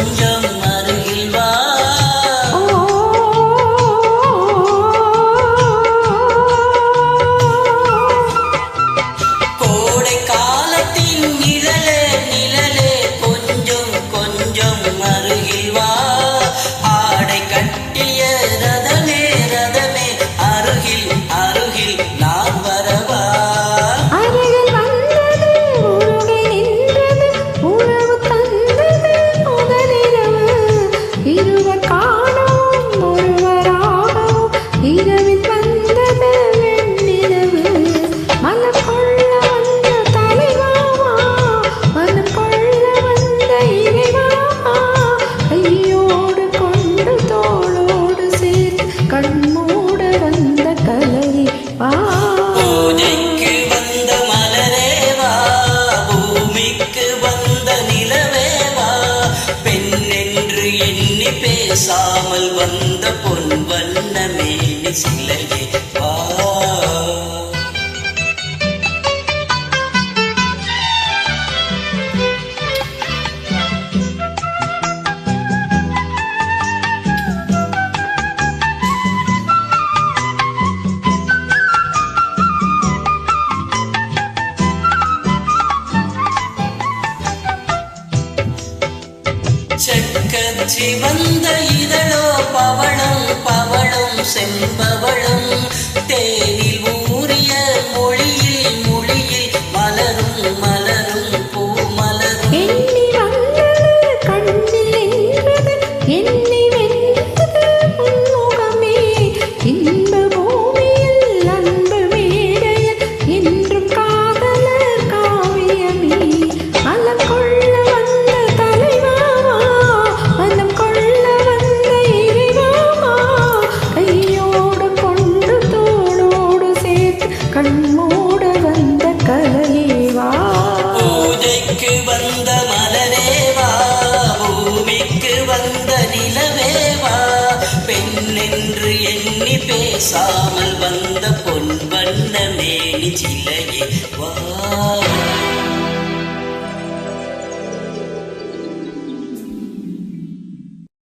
கொஞ்சம் அருகில் வா. கோடை காலத்தின் நிழலே நிழலே கொஞ்சம் கொஞ்சம் அருகில் வா. ஆடை கட்டிய ரதமே ரதமே அருகில் அருகில் நான் வரவா. பூஜைக்கு வந்த மலரே வா, பூமிக்கு வந்த நிலவே வா, பெண் என்று எண்ணி பேசாமல் வந்த பொன் வண்ண மேனி சிலையே வா. செக்கச்சி வந்த இதழோ பவளம் பவளம் செம்பவளம், தேனில் ஊறிய மொழியில் மொழியில் மலரும் மலரும் பூ மலரும். பூஜைக்கு வந்த மலரே வா, பூமிக்கு வந்த நிலவே வா, பெண் என்று எண்ணி பேசாமல் வந்த பொன் வண்ண மேனி சிலை.